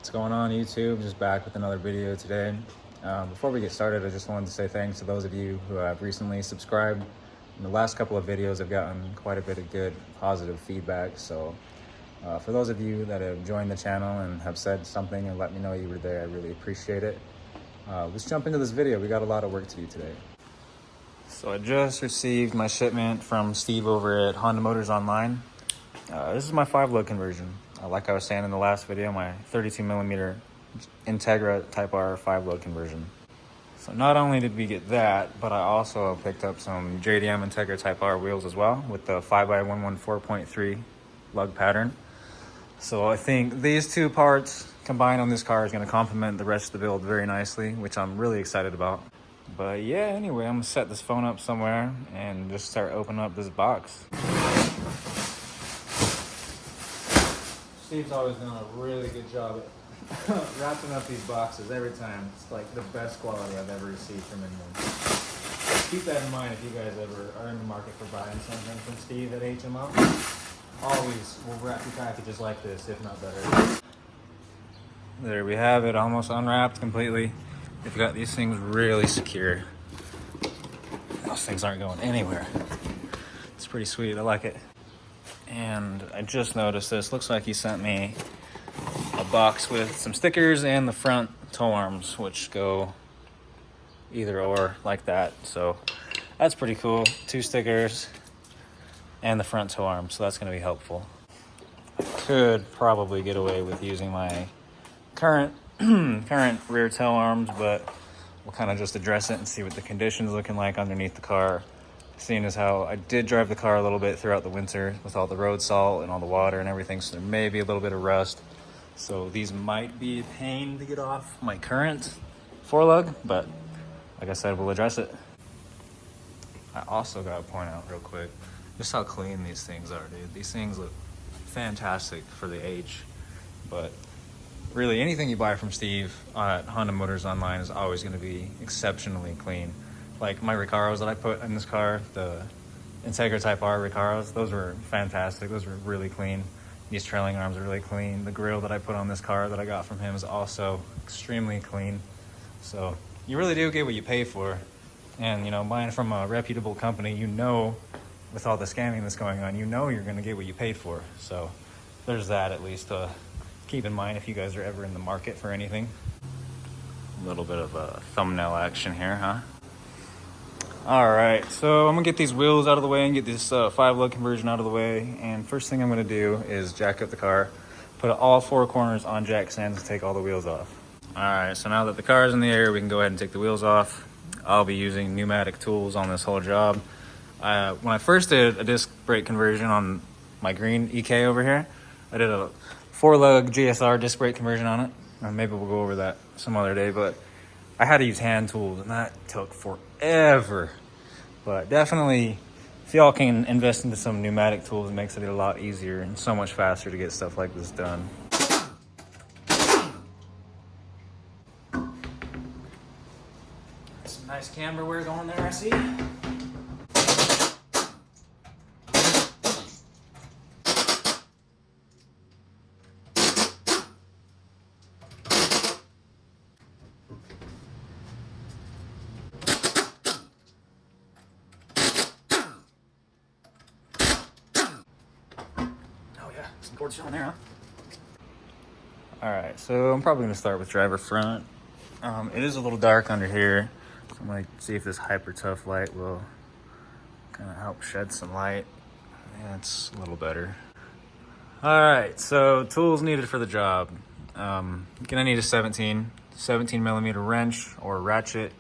What's going on, YouTube? Just back with another video today. Before we get started, I just wanted to say thanks to those of you who have recently subscribed. In the last couple of videos, I've gotten quite a bit of good, positive feedback. So for those of you that have joined the channel and have said something and let me know you were there, I really appreciate it. Let's jump into this video. We got a lot of work to do today. So I just received my shipment from Steve over at Honda Motors Online. This is my 5-lug conversion. Like I was saying in the last video, my 32mm Integra Type R 5-lug conversion. So not only did we get that, but I also picked up some JDM Integra Type R wheels as well with the 5x114.3 lug pattern. So I think these two parts combined on this car is going to complement the rest of the build very nicely, which I'm really excited about. But yeah, anyway, I'm going to set this phone up somewhere and just start opening up this box. Steve's always done a really good job at wrapping up these boxes every time. It's like the best quality I've ever received from anyone. Keep that in mind if you guys ever are in the market for buying something from Steve at HMO. Always will wrap your packages like this, if not better. There we have it, almost unwrapped completely. They've got these things really secure. Those things aren't going anywhere. It's pretty sweet, I like it. And I just noticed this. Looks like he sent me a box with some stickers and the front tow arms, which go either or like that. So that's pretty cool. 2 stickers and the front tow arms, so that's going to be helpful. I could probably get away with using my current rear tail arms, but we'll kind of just address it and see what the condition's looking like underneath the car. Seeing as how I did drive the car a little bit throughout the winter with all the road salt and all the water and everything, so there may be a little bit of rust. So these might be a pain to get off my current 4-lug, but like I said, we'll address it. I also got to point out real quick just how clean these things are, dude. These things look fantastic for the age, but really anything you buy from Steve at Honda Motors Online is always going to be exceptionally clean. Like my Recaros that I put in this car, the Integra Type R Recaros, those were fantastic. Those were really clean. These trailing arms are really clean. The grill that I put on this car that I got from him is also extremely clean. So you really do get what you pay for. And you know, buying from a reputable company, you know, with all the scamming that's going on, you know you're going to get what you paid for. So there's that at least to keep in mind if you guys are ever in the market for anything. A little bit of a thumbnail action here, huh? All right, so I'm gonna get these wheels out of the way and get this 5-lug conversion out of the way. And first thing I'm gonna do is jack up the car, put all 4 corners on jack stands and take all the wheels off. All right, so now that the car is in the air, we can go ahead and take the wheels off. I'll be using pneumatic tools on this whole job. When I first did a disc brake conversion on my green EK over here, I did a 4-lug GSR disc brake conversion on it. Maybe we'll go over that some other day, but I had to use hand tools and that took forever. But definitely, if y'all can invest into some pneumatic tools, it makes it a lot easier and so much faster to get stuff like this done. Some nice camber wear going there, I see. Some cords on there, huh? All right, so I'm probably gonna start with driver front. It is a little dark under here, so I'm gonna see if this hyper tough light will kind of help shed some light. Yeah, it's a little better. All right, so tools needed for the job. Gonna need a 17mm wrench or ratchet.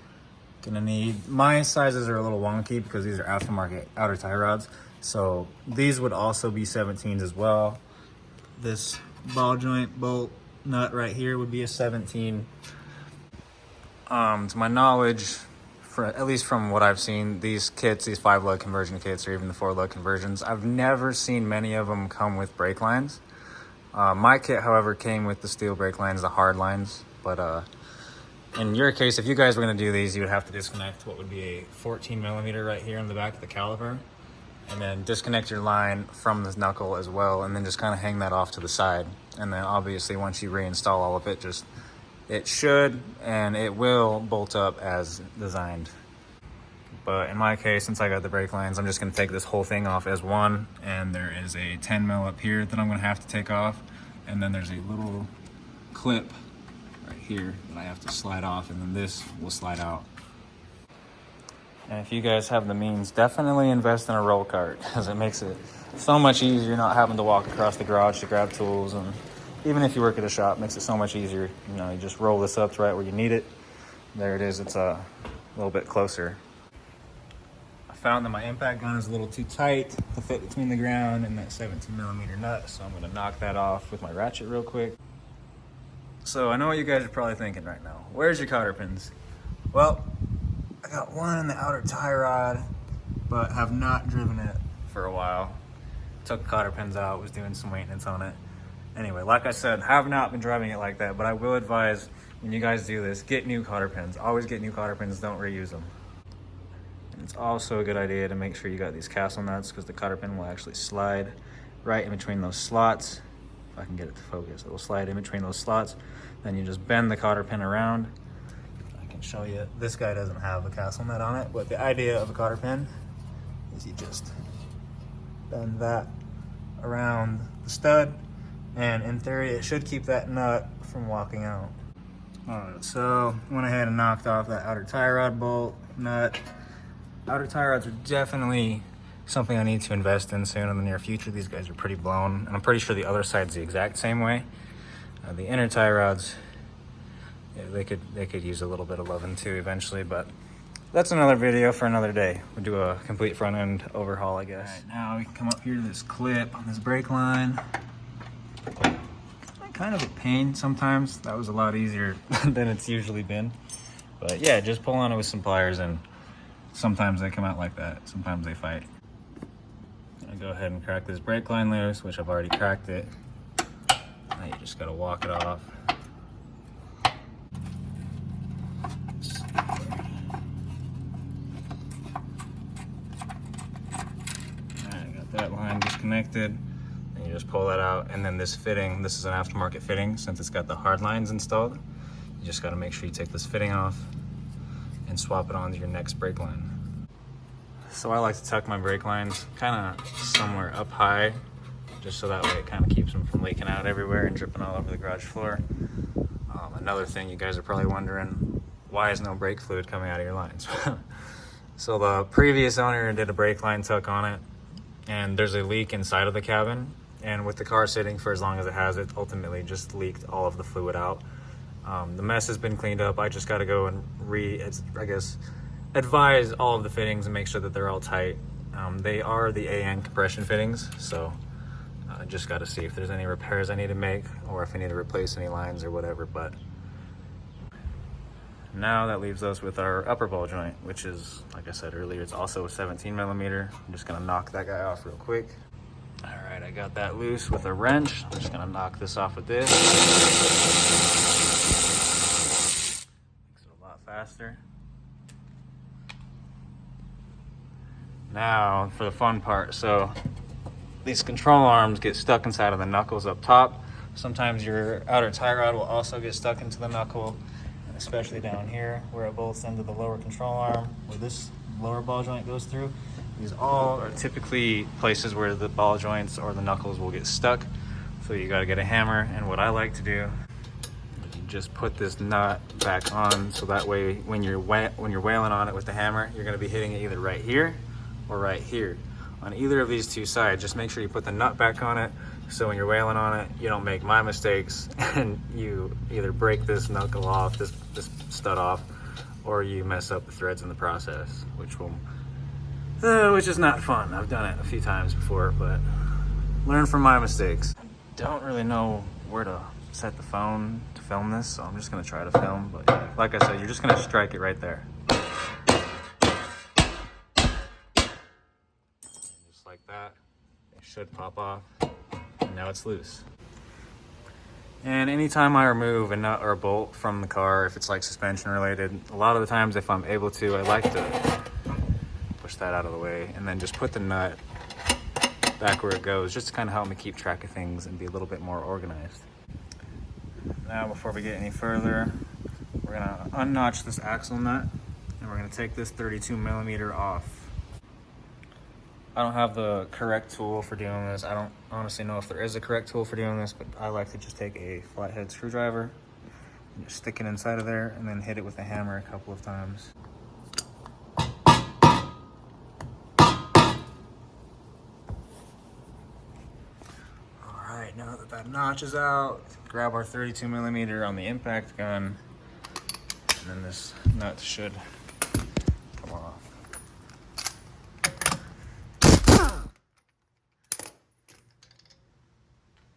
Gonna need, my sizes are a little wonky because these are aftermarket outer tie rods. So these would also be 17s as well. This ball joint bolt nut right here would be a 17. To my knowledge, at least from what I've seen, these kits, these 5-lug conversion kits or even the 4-lug conversions, I've never seen many of them come with brake lines. My kit, however, came with the steel brake lines, the hard lines. But in your case, if you guys were gonna do these, you would have to disconnect what would be a 14mm right here on the back of the caliper. and then disconnect your line from this knuckle as well, and then just kind of hang that off to the side. And then obviously once you reinstall all of it, it should and it will bolt up as designed. But in my case, since I got the brake lines, I'm just gonna take this whole thing off as one, and there is a 10 mil up here that I'm gonna have to take off, and then there's a little clip right here that I have to slide off, and then this will slide out. And if you guys have the means, definitely invest in a roll cart, because it makes it so much easier not having to walk across the garage to grab tools. And even if you work at a shop, it makes it so much easier. You know, you just roll this up to right where you need it. There it is. It's a little bit closer. I found that my impact gun is a little too tight to fit between the ground and that 17 millimeter nut, so I'm going to knock that off with my ratchet real quick. So I know what you guys are probably thinking right now. Where's your cotter pins? Well, I got one in the outer tie rod, but have not driven it for a while. Took the cotter pins out, was doing some maintenance on it. Anyway, like I said, have not been driving it like that, but I will advise when you guys do this, get new cotter pins. Always get new cotter pins, don't reuse them. And it's also a good idea to make sure you got these castle nuts, because the cotter pin will actually slide right in between those slots. If I can get it to focus, it will slide in between those slots. Then you just bend the cotter pin around. I can show you, this guy doesn't have a castle nut on it, but the idea of a cotter pin is you just bend that around the stud, and in theory it should keep that nut from walking out. Alright, so went ahead and knocked off that outer tie rod bolt nut. Outer tie rods are definitely something I need to invest in soon in the near future. These guys are pretty blown, and I'm pretty sure the other side's the exact same way. The inner tie rods, yeah, they could use a little bit of loving too eventually, but that's another video for another day. We'll do a complete front end overhaul, I guess. All right, now we can come up here to this clip on this brake line. Kind of a pain sometimes. That was a lot easier than it's usually been. But yeah, just pull on it with some pliers, and sometimes they come out like that. Sometimes they fight. I go ahead and crack this brake line loose, which I've already cracked it. Now you just gotta walk it off. Alright, got that line disconnected. Then you just pull that out, and then this fitting, this is an aftermarket fitting, since it's got the hard lines installed. You just gotta make sure you take this fitting off and swap it onto your next brake line. So I like to tuck my brake lines kind of somewhere up high, just so that way it kind of keeps them from leaking out everywhere and dripping all over the garage floor. Another thing you guys are probably wondering, why is no brake fluid coming out of your lines? So the previous owner did a brake line tuck on it, and there's a leak inside of the cabin, and with the car sitting for as long as it has, it ultimately just leaked all of the fluid out. The mess has been cleaned up. I just got to go and advise all of the fittings and make sure that they're all tight. They are the AN compression fittings, so I just got to see if there's any repairs I need to make, or if I need to replace any lines or whatever. But now that leaves us with our upper ball joint, which is, like I said earlier, it's also a 17 millimeter. I'm just gonna knock that guy off real quick. All right, I got that loose with a wrench. I'm just gonna knock this off with this. Makes it a lot faster. Now for the fun part. So these control arms get stuck inside of the knuckles up top. Sometimes your outer tie rod will also get stuck into the knuckle, and especially down here where it bolts into the lower control arm, where this lower ball joint goes through. These all are typically places where the ball joints or the knuckles will get stuck. So you gotta get a hammer, and what I like to do is you just put this nut back on, so that way when you're wailing on it with the hammer, you're gonna be hitting it either right here or right here. On either of these two sides, just make sure you put the nut back on it, so when you're wailing on it, you don't make my mistakes and you either break this knuckle off, this stud off, or you mess up the threads in the process, which is not fun. I've done it a few times before, but learn from my mistakes. I don't really know where to set the phone to film this, so I'm just gonna try to film, but yeah, like I said, you're just gonna strike it right there. Just like that, it should pop off, and now it's loose. And anytime I remove a nut or a bolt from the car, if it's like suspension related, a lot of the times if I'm able to, I like to push that out of the way and then just put the nut back where it goes, just to kind of help me keep track of things and be a little bit more organized. Now, before we get any further, we're gonna unnotch this axle nut and we're gonna take this 32mm off. I don't have the correct tool for doing this. I don't honestly know if there is a correct tool for doing this, but I like to just take a flathead screwdriver and just stick it inside of there and then hit it with a hammer a couple of times. Alright, now that that notch is out, grab our 32mm on the impact gun, and then this nut should come off.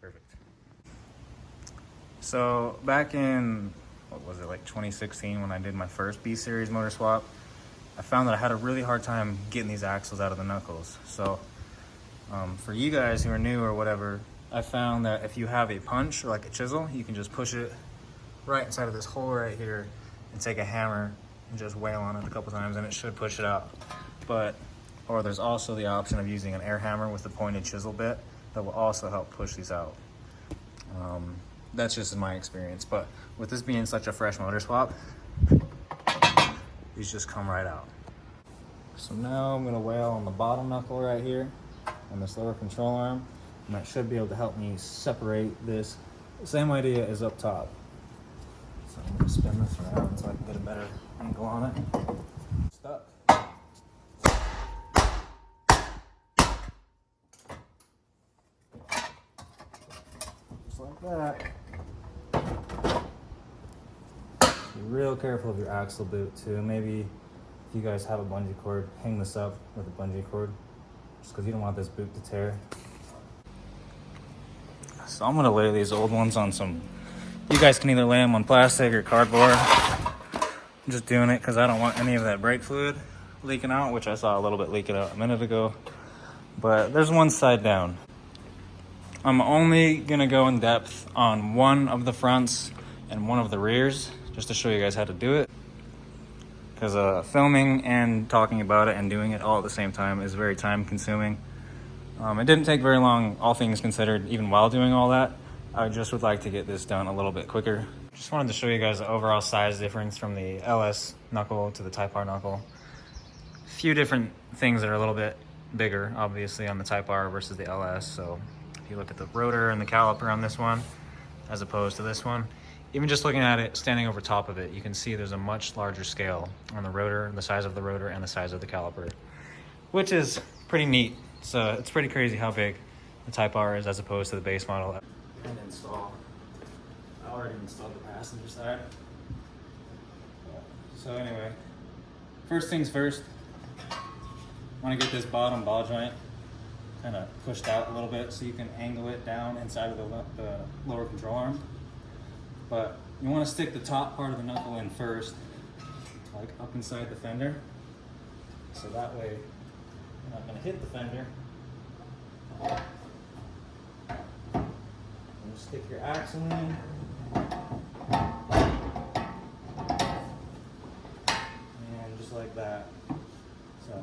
Perfect. So back in, what was it, like 2016 when I did my first B-Series motor swap, I found that I had a really hard time getting these axles out of the knuckles. So for you guys who are new or whatever, I found that if you have a punch or like a chisel, you can just push it right inside of this hole right here and take a hammer and just wail on it a couple times and it should push it out. Or there's also the option of using an air hammer with the pointed chisel bit that will also help push these out. That's just my experience, but with this being such a fresh motor swap, these just come right out. So now I'm gonna wail on the bottom knuckle right here on this lower control arm, and that should be able to help me separate this. Same idea as up top. So I'm gonna spin this around so I can get a better angle on it. Stuck. Just like that. Be real careful of your axle boot too. Maybe if you guys have a bungee cord, hang this up with a bungee cord, just because you don't want this boot to tear. So I'm gonna lay these old ones on some, you guys can either lay them on plastic or cardboard. I'm just doing it because I don't want any of that brake fluid leaking out, which I saw a little bit leaking out a minute ago. But there's one side down. I'm only gonna go in depth on one of the fronts and one of the rears, just to show you guys how to do it. Because filming and talking about it and doing it all at the same time is very time consuming. It didn't take very long, all things considered, even while doing all that. I just would like to get this done a little bit quicker. Just wanted to show you guys the overall size difference from the LS knuckle to the Type R knuckle. A few different things that are a little bit bigger, obviously, on the Type R versus the LS. So if you look at the rotor and the caliper on this one, as opposed to this one, even just looking at it, standing over top of it, you can see there's a much larger scale on the rotor, the size of the rotor, and the size of the caliper, which is pretty neat. So it's pretty crazy how big the Type R is as opposed to the base model. And install. I already installed the passenger side. So anyway, first things first, I want to get this bottom ball joint kind of pushed out a little bit so you can angle it down inside of the lower control arm. But you want to stick the top part of the knuckle in first, like up inside the fender. So that way you're not going to hit the fender. And just stick your axle in. And just like that. So.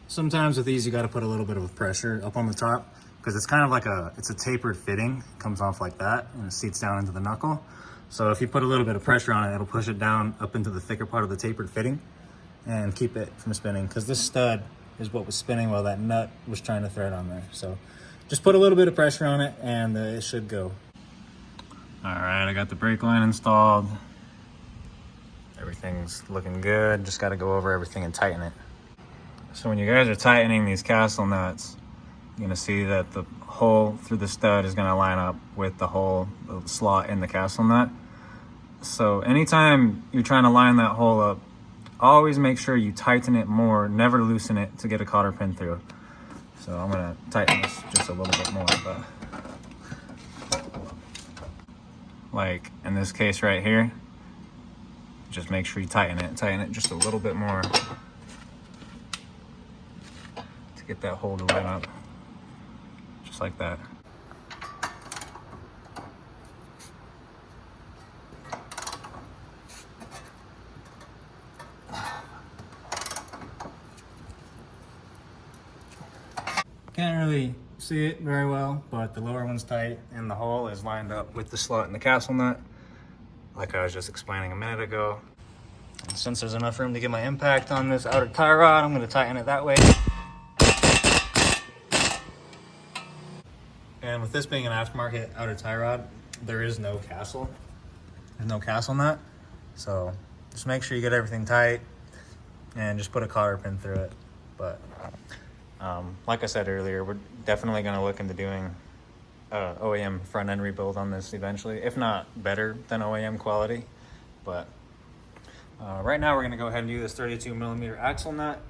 Sometimes with these, you got to put a little bit of pressure up on the top because it's kind of like it's a tapered fitting. It comes off like that and it seats down into the knuckle. So if you put a little bit of pressure on it, it'll push it down up into the thicker part of the tapered fitting and keep it from spinning, because this stud is what was spinning while that nut was trying to thread on there. So just put a little bit of pressure on it and it should go. All right, I got the brake line installed. Everything's looking good. Just got to go over everything and tighten it. So when you guys are tightening these castle nuts, you're gonna see that the hole through the stud is gonna line up with the hole, the slot in the castle nut. So anytime you're trying to line that hole up, always make sure you tighten it more, never loosen it to get a cotter pin through. So I'm gonna tighten this just a little bit more, but like in this case right here, just make sure you tighten it just a little bit more to get that hole to line up, just like that. Can't really see it very well, but the lower one's tight and the hole is lined up with the slot in the castle nut, like I was just explaining a minute ago. And since there's enough room to get my impact on this outer tie rod, I'm going to tighten it that way. And with this being an aftermarket outer tie rod, there is no castle. There's no castle nut. So just make sure you get everything tight and just put a cotter pin through it. But like I said earlier, we're definitely going to look into doing OEM front end rebuild on this eventually, if not better than OEM quality. But right now we're going to go ahead and do this 32mm axle nut.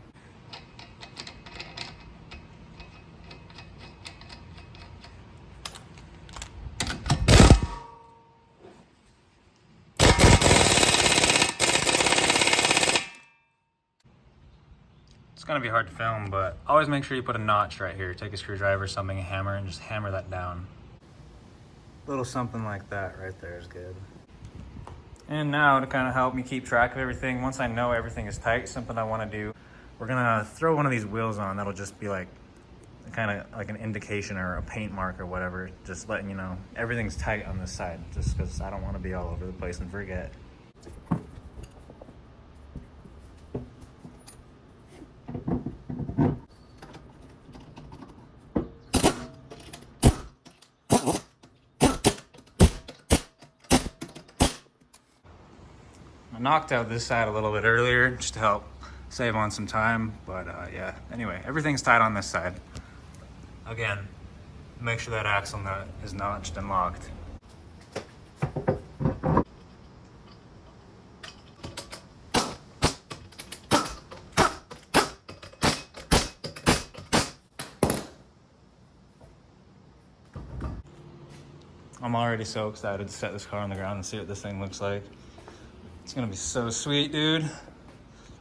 It's gonna be hard to film, but always make sure you put a notch right here. Take a screwdriver, something, a hammer, and just hammer that down. A little something like that right there is good. And now to kind of help me keep track of everything, once I know everything is tight, something I want to do, we're gonna throw one of these wheels on. That'll just be like kind of like an indication or a paint mark or whatever, just letting you know everything's tight on this side, just because I don't want to be all over the place and forget. I knocked out this side a little bit earlier just to help save on some time, but yeah, anyway, everything's tight on this side. Again, make sure that axle nut is notched and locked. I'm already so excited to set this car on the ground and see what this thing looks like. It's gonna be so sweet, dude.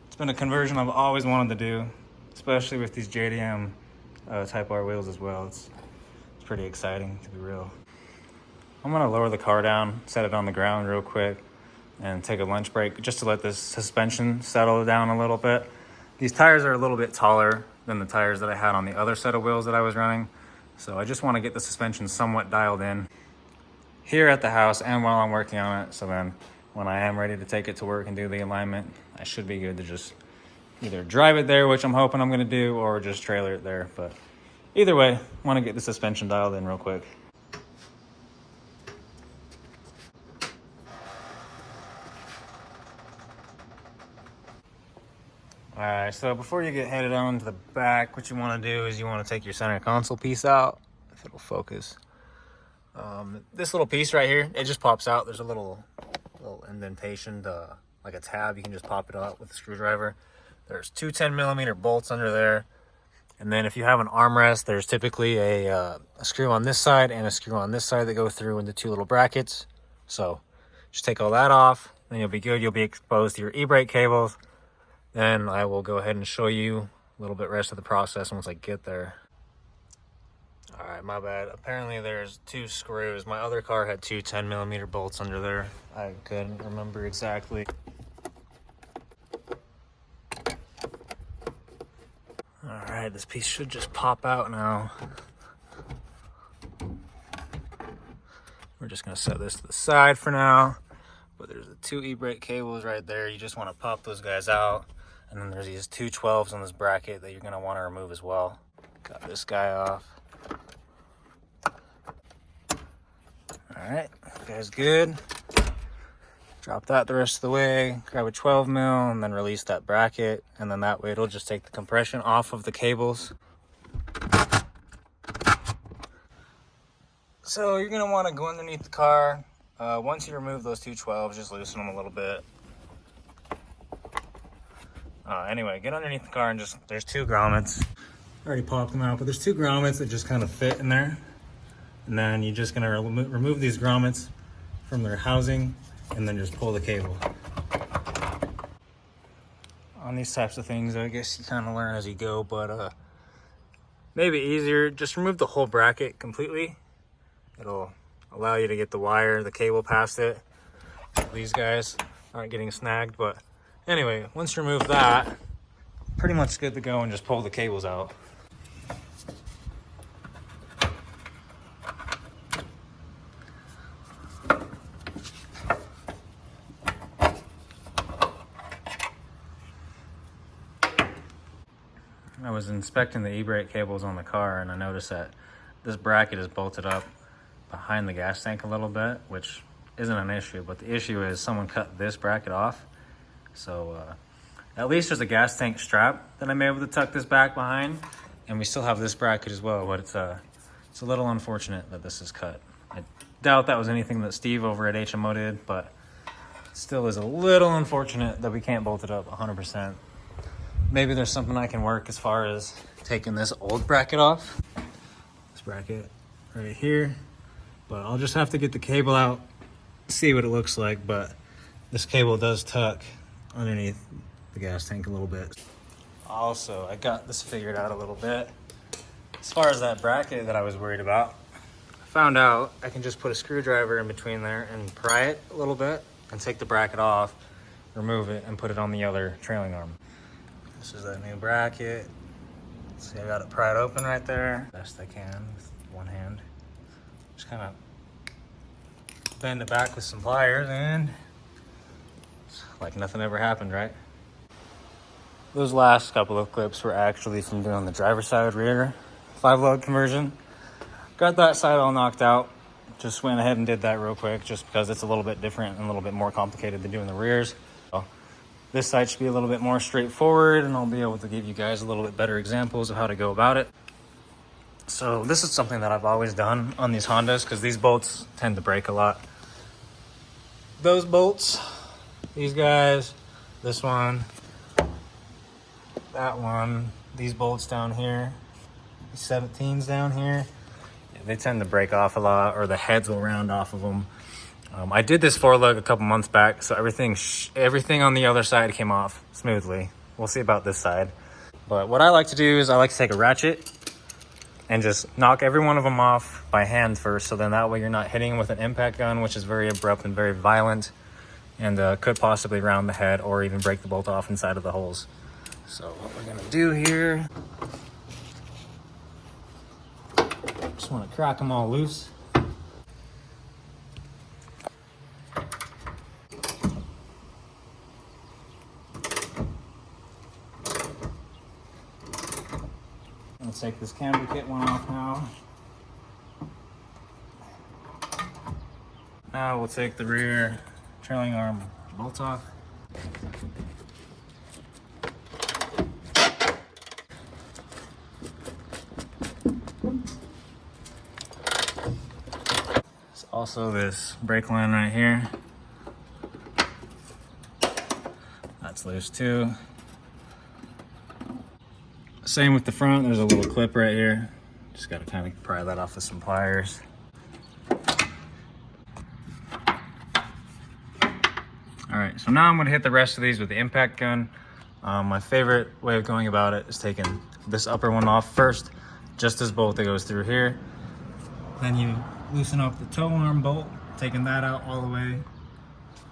It's been a conversion I've always wanted to do, especially with these JDM Type R wheels as well. It's pretty exciting, to be real. I'm gonna lower the car down, set it on the ground real quick, and take a lunch break just to let this suspension settle down a little bit. These tires are a little bit taller than the tires that I had on the other set of wheels that I was running, so I just want to get the suspension somewhat dialed in here at the house and while I'm working on it, so then when I am ready to take it to work and do the alignment, I should be good to just either drive it there, which I'm hoping I'm gonna do, or just trailer it there. But either way, I wanna get the suspension dialed in real quick. All right, so before you get headed on to the back, what you wanna do is you wanna take your center console piece out, if it'll focus. This little piece right here, it just pops out. There's a little indentation, like a tab. You can just pop it out with a screwdriver. There's two 10mm bolts under there, and then if you have an armrest, there's typically a screw on this side and a screw on this side that go through into two little brackets. So just take all that off, then you'll be good. You'll be exposed to your e-brake cables. Then I will go ahead and show you a little bit rest of the process once I get there. All right, my bad. Apparently there's two screws. My other car had two 10mm bolts under there. I couldn't remember exactly. All right, this piece should just pop out now. We're just gonna set this to the side for now. But there's the two e-brake cables right there. You just wanna pop those guys out. And then there's these two 12s on this bracket that you're gonna wanna remove as well. Got this guy off. All right, guy's good. Drop that the rest of the way, grab a 12mm, and then release that bracket. And then that way it'll just take the compression off of the cables. So you're gonna wanna go underneath the car. Once you remove those two 12s, just loosen them a little bit. Anyway, get underneath the car and just, there's two grommets. I already popped them out, but there's two grommets that just kind of fit in there. And then you're just gonna remove these grommets from their housing and then just pull the cable. On these types of things, I guess you kind of learn as you go, but maybe easier, just remove the whole bracket completely. It'll allow you to get the wire, the cable past it. These guys aren't getting snagged, but anyway, once you remove that, pretty much good to go and just pull the cables out. I was inspecting the e-brake cables on the car and I noticed that this bracket is bolted up behind the gas tank a little bit, which isn't an issue, but the issue is someone cut this bracket off. So at least there's a gas tank strap that I'm able to tuck this back behind, and we still have this bracket as well, but it's a little unfortunate that this is cut. I doubt that was anything that Steve over at HMO did, but it still is a little unfortunate that we can't bolt it up 100%. Maybe there's something I can work as far as taking this old bracket off. This bracket right here. But I'll just have to get the cable out, see what it looks like. But this cable does tuck underneath the gas tank a little bit. Also, I got this figured out a little bit. As far as that bracket that I was worried about, I found out I can just put a screwdriver in between there and pry it a little bit and take the bracket off, remove it, and put it on the other trailing arm. This is that new bracket. See, I got it pried open right there. Best I can with one hand. Just kind of bend it back with some pliers and it's like nothing ever happened, right? Those last couple of clips were actually from doing the driver's side rear 5-lug conversion. Got that side all knocked out. Just went ahead and did that real quick just because it's a little bit different and a little bit more complicated than doing the rears. So this side should be a little bit more straightforward and I'll be able to give you guys a little bit better examples of how to go about it. So this is something that I've always done on these Hondas because these bolts tend to break a lot. Those bolts, these guys, this one, that one, these bolts down here, these 17s down here, they tend to break off a lot, or the heads will round off of them. I did this 4-lug a couple months back, so everything on the other side came off smoothly. We'll see about this side. But what I like to do is I like to take a ratchet and just knock every one of them off by hand first, so then that way you're not hitting with an impact gun, which is very abrupt and very violent, and could possibly round the head or even break the bolt off inside of the holes. So what we're gonna do here, just wanna crack them all loose. Let's take this camber kit one off now. Now we'll take the rear trailing arm bolt off. There's also this brake line right here. That's loose too. Same with the front, there's a little clip right here. Just gotta kind of pry that off with some pliers. All right, so now I'm gonna hit the rest of these with the impact gun. My favorite way of going about it is taking this upper one off first, just this bolt that goes through here. Then you loosen up the toe arm bolt, taking that out all the way.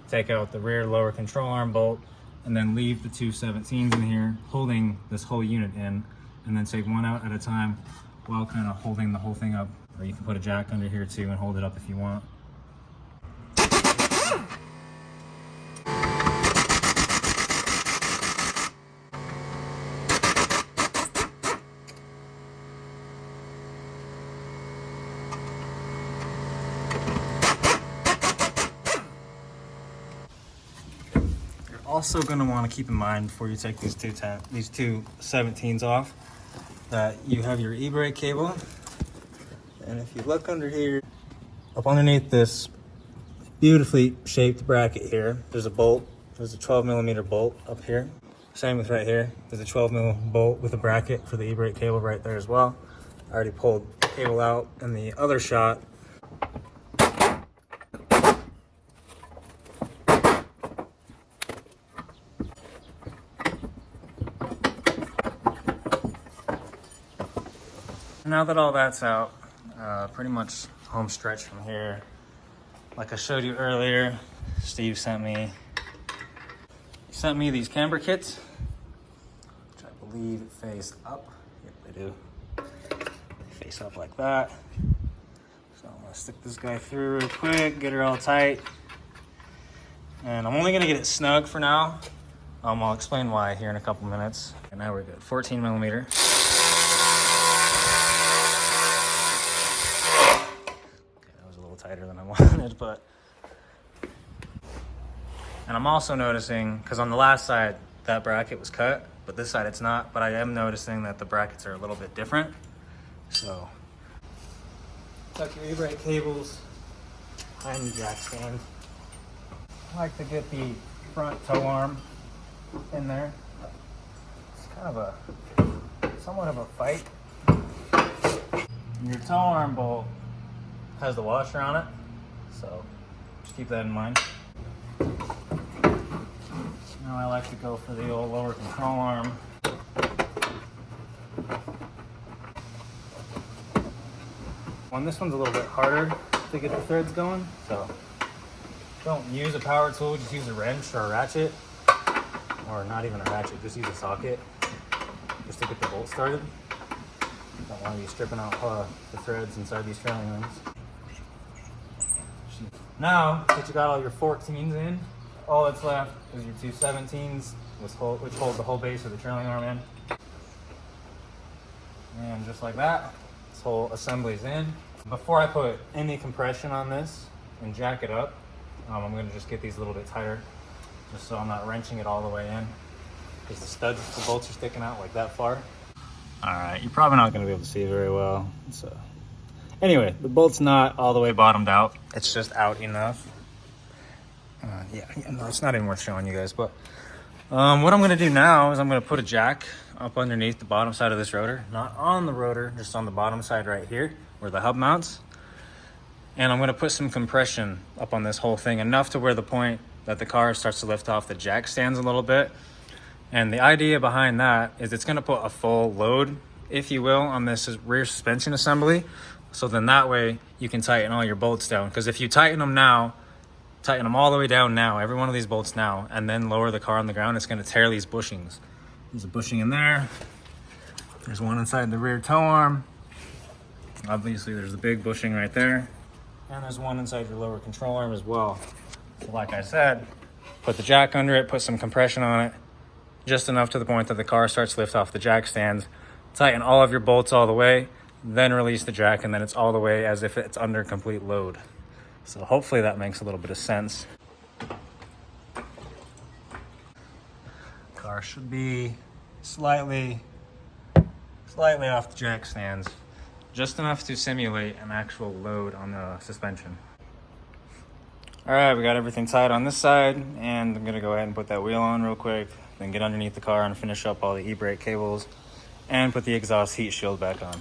Take out the rear lower control arm bolt, and then leave the two 17s in here, holding this whole unit in, and then take one out at a time while kind of holding the whole thing up. Or you can put a jack under here too and hold it up if you want. Also going to want to keep in mind before you take these two 17s off that you have your e-brake cable, and if you look under here up underneath this beautifully shaped bracket here, there's a bolt. There's a 12mm bolt up here. Same with right here. There's a 12mm bolt with a bracket for the e-brake cable right there as well. I already pulled the cable out in the other shot. Now that all that's out, pretty much home stretch from here. Like I showed you earlier, Steve sent me these camber kits, which I believe face up. Yep, they do. They face up like that. So I'm gonna stick this guy through real quick, get her all tight. And I'm only gonna get it snug for now. I'll explain why here in a couple minutes. And now we're good. 14mm. Tighter than I wanted, but and I'm also noticing, because on the last side that bracket was cut, but this side it's not, but I am noticing that the brackets are a little bit different. So tuck your e-brake cables behind the jack stand. I like to get the front tow arm in there. It's kind of somewhat of a fight. Your tow arm bolt has the washer on it, so just keep that in mind. Now I like to go for the old lower control arm. This one's a little bit harder to get the threads going, so don't use a power tool, just use a wrench or a ratchet, or not even a ratchet, just use a socket just to get the bolt started. Don't want to be stripping out the threads inside these trailing rings. Now that you got all your 14s in, all that's left is your two 17s, which hold the whole base of the trailing arm in. And just like that, this whole assembly's in. Before I put any compression on this and jack it up, I'm going to just get these a little bit tighter, just so I'm not wrenching it all the way in, because the bolts are sticking out like that far. All right, you're probably not going to be able to see very well. So anyway, the bolt's not all the way bottomed out. It's just out enough. Yeah, no, it's not even worth showing you guys. But what I'm going to do now is I'm going to put a jack up underneath the bottom side of this rotor. Not on the rotor, just on the bottom side right here where the hub mounts. And I'm going to put some compression up on this whole thing, enough to where the point that the car starts to lift off the jack stands a little bit. And the idea behind that is it's going to put a full load, if you will, on this rear suspension assembly. So then that way you can tighten all your bolts down. Because if you tighten them now, tighten them all the way down now, every one of these bolts now, and then lower the car on the ground, it's going to tear these bushings. There's a bushing in there. There's one inside the rear tow arm. Obviously there's the big bushing right there. And there's one inside your lower control arm as well. So like I said, put the jack under it, put some compression on it, just enough to the point that the car starts to lift off the jack stands. Tighten all of your bolts all the way, then release the jack, and then it's all the way as if it's under complete load. So hopefully that makes a little bit of sense. Car should be slightly off the jack stands, just enough to simulate an actual load on the suspension. All right, we got everything tied on this side, and I'm gonna go ahead and put that wheel on real quick, then get underneath the car and finish up all the e-brake cables and put the exhaust heat shield back on.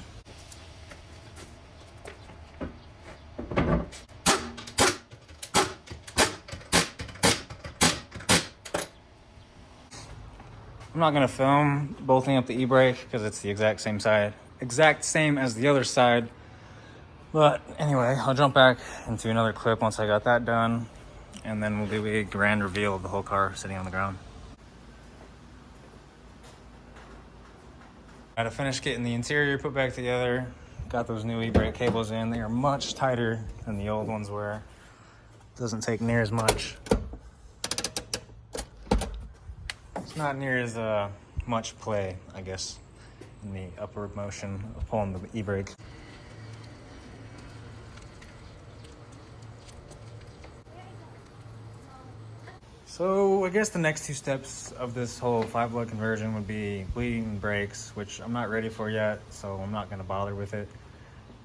I'm not gonna film bolting up the e-brake because it's the exact same as the other side. But anyway, I'll jump back into another clip once I got that done, and then we'll do a grand reveal of the whole car sitting on the ground. I had to finish getting the interior put back together. Got those new e-brake cables in. They are much tighter than the old ones were. Doesn't take near as much. It's not near as much play, I guess, in the upward motion of pulling the e-brake. So I guess the next two steps of this whole 5-lug conversion would be bleeding brakes, which I'm not ready for yet, so I'm not going to bother with it.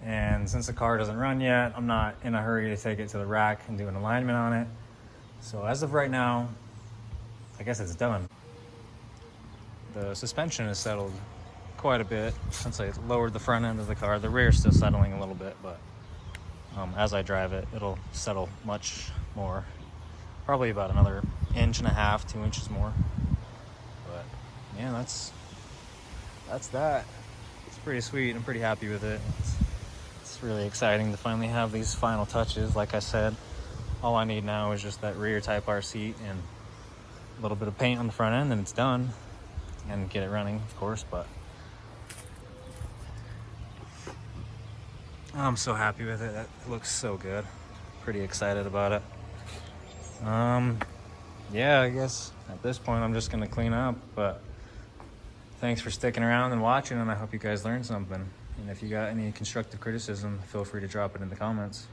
And since the car doesn't run yet, I'm not in a hurry to take it to the rack and do an alignment on it. So as of right now, I guess it's done. The suspension is settled quite a bit since I lowered the front end of the car. The rear is still settling a little bit, but as I drive it, it'll settle much more. Probably about another 1.5 to 2 inches more. But yeah, that's that. It's pretty sweet. I'm pretty happy with it. It's really exciting to finally have these final touches. Like I said, all I need now is just that rear Type R seat and a little bit of paint on the front end, and it's done. And get it running, of course, but I'm so happy with it. That looks so good. Pretty excited about it. Yeah, I guess at this point I'm just gonna clean up, but thanks for sticking around and watching, and I hope you guys learned something. And if you got any constructive criticism, feel free to drop it in the comments.